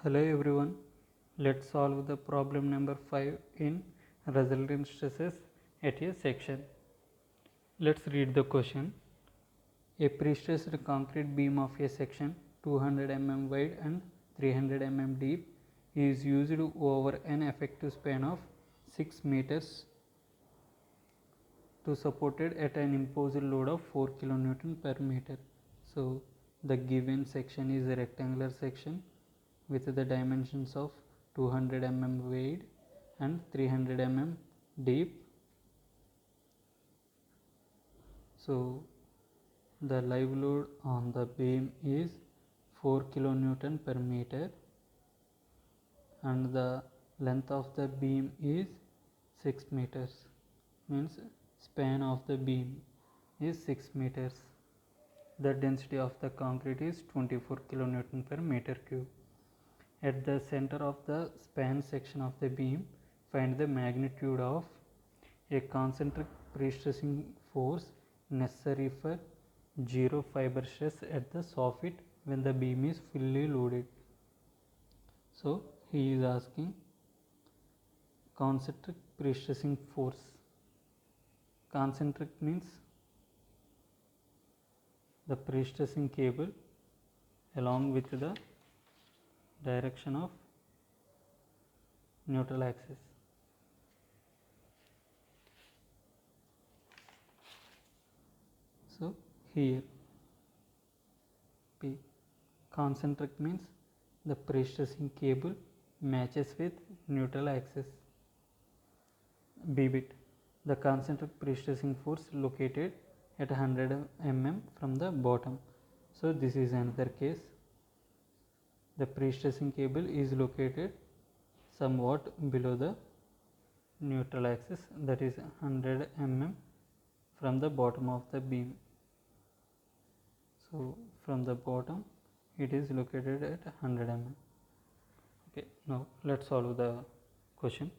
Hello everyone, let's solve the problem number 5 in resultant stresses at a section. Let's read the question. A pre-stressed concrete beam of a section 200 mm wide and 300 mm deep is used over an effective span of 6 meters to supported at an imposed load of 4 kN per meter. So the given section is a rectangular section with the dimensions of 200 mm wide and 300 mm deep. So the live load on the beam is 4 kN per meter and the length of the beam is 6 meters, means span of the beam is 6 meters. The density of the concrete is 24 kN per meter cube. At the center of the span section of the beam, find the magnitude of a concentric pre-stressing force necessary for zero fiber stress at the soffit when the beam is fully loaded. So he is asking concentric pre-stressing force. Concentric means the pre-stressing cable along with the direction of neutral axis. So here P. Concentric means the pre-stressing cable matches with neutral axis. B bit. The concentric pre-stressing force located at 100 mm from the bottom. So this is another case. The pre-stressing cable is located somewhat below the neutral axis, that is 100 mm from the bottom of the beam. So from the bottom it is located at 100 mm. Okay, now let's solve the question.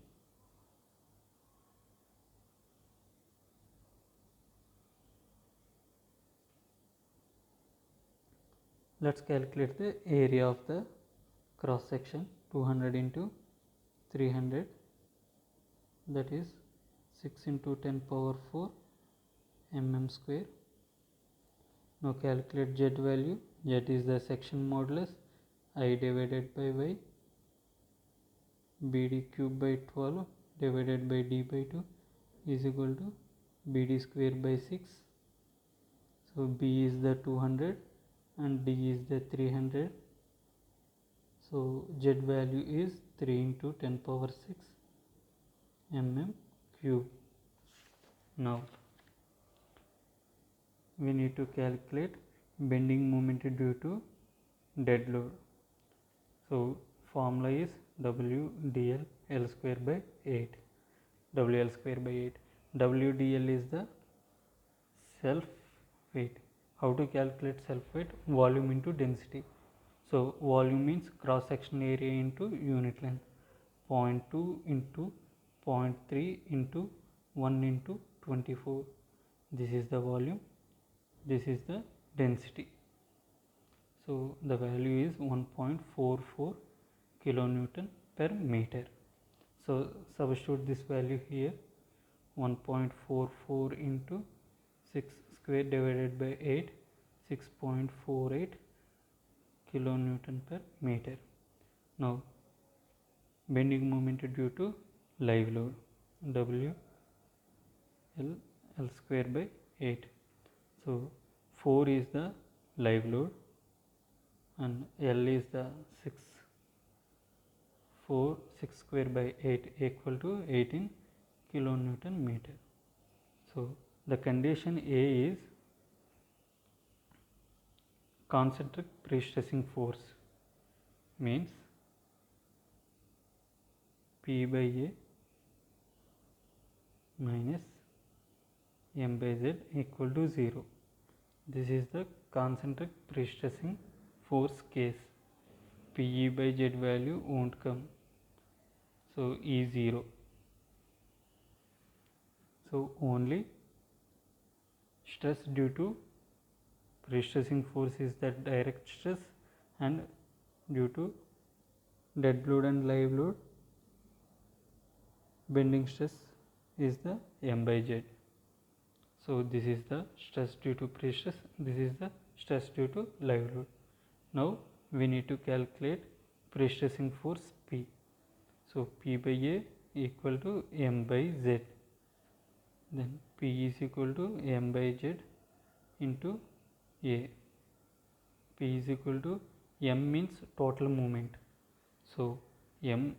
Let's calculate the area of the cross section. 200 into 300, that is 6 into 10 power 4 mm square. Now calculate Z value. Z is the section modulus, I divided by Y, BD cube by 12 divided by D by 2 is equal to BD square by 6. So B is the 200 and D is the 300. So Z value is 3 into 10 power 6 mm cube. Now we need to calculate bending moment due to dead load. So formula is WDL L square by 8. WL square by 8. WDL is the self weight. How to calculate self weight? Volume into density. So volume means cross section area into unit length. 0.2 into 0.3 into 1 into 24. This is the volume. This is the density. So the value is 1.44 kilonewton per meter. So substitute this value here. 1.44 into 6 square divided by 8, 6.48 kilonewton per meter. Now bending moment due to live load, W L square by 8. So 4 is the live load and L is the 6 square by 8 equal to 18 kilonewton meter. So the condition A is concentric pre-stressing force, means P by A minus M by Z equal to 0. This is the concentric pre-stressing force case. PE by Z value won't come, so E 0. So only stress due to pre-stressing force is the direct stress, and due to dead load and live load, bending stress is the M by Z. So this is the stress due to pre-stress, this is the stress due to live load. Now we need to calculate pre-stressing force P. So P by A equal to M by Z. Then P is equal to M by Z into A. P is equal to M means total moment. So M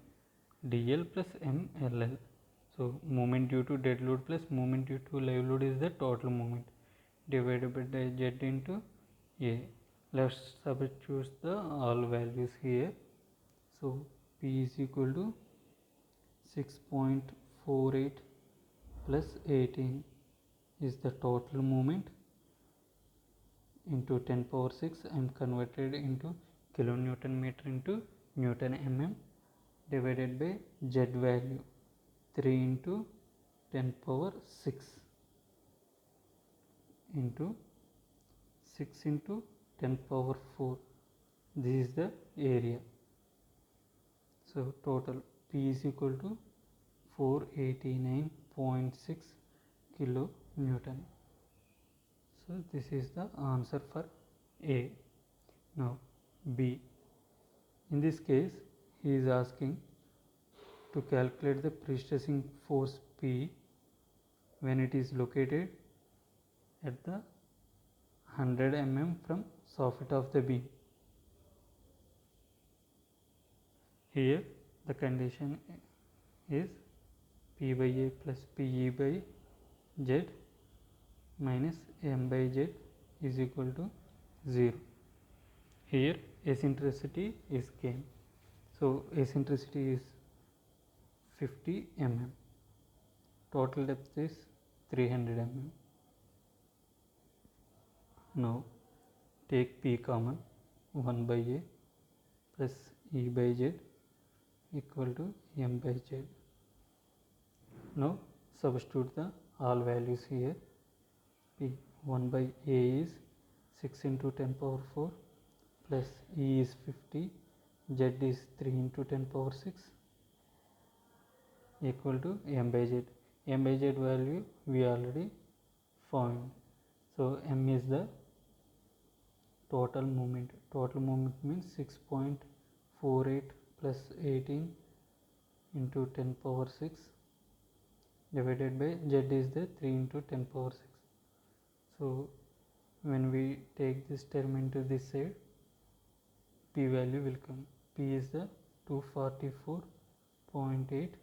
dl plus M LL. So moment due to dead load plus moment due to live load is the total moment divided by the Z into A. Let's substitute the all values here. So P is equal to 6.48 plus 18 is the total moment into 10 power 6 and converted into kilonewton meter into Newton mm divided by Z value 3 into 10 power 6 into 6 into 10 power 4. This is the area. So total P is equal to 489.6 kilonewton. So this is the answer for A. Now B. In this case he is asking to calculate the pre-stressing force P when it is located at the 100 mm from soffit of the beam. Here the condition is P by A plus PE by Z minus M by Z is equal to 0. Here eccentricity is gain. So eccentricity is 50 mm. Total depth is 300 mm. Now take P common, 1 by A plus E by Z equal to M by Z. Now substitute the all values here. P 1 by A is 6 into 10 power 4 plus E is 50, Z is 3 into 10 power 6 equal to M by Z. M by Z value we already found. So M is the total moment. Total moment means 6.48 plus 18 into 10 power 6 divided by Z is the 3 into 10 power 6. So when we take this term into this side, P value will come. P is the 244.8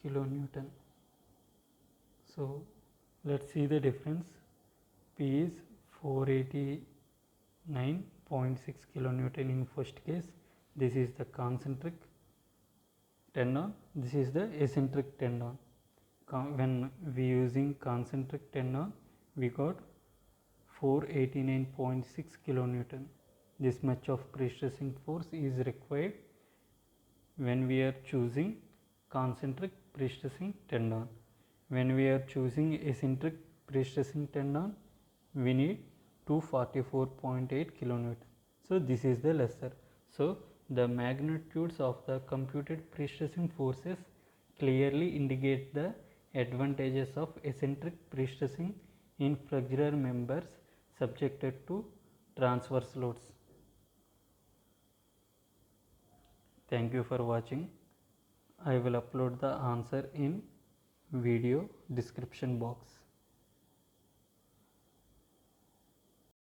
kilonewton. So let's see the difference. P is 489.6 kilonewton in first case. This is the concentric tendon. This is the eccentric tendon. When we using concentric tendon, we got 489.6 kilonewton. This much of pre-stressing force is required when we are choosing concentric pre-stressing tendon. When we are choosing eccentric pre-stressing tendon, we need 244.8 kilonewton. So this is the lesser. So the magnitudes of the computed pre-stressing forces clearly indicate the advantages of eccentric pre-stressing in flexural members subjected to transverse loads. Thank you for watching. I will upload the answer in video description box.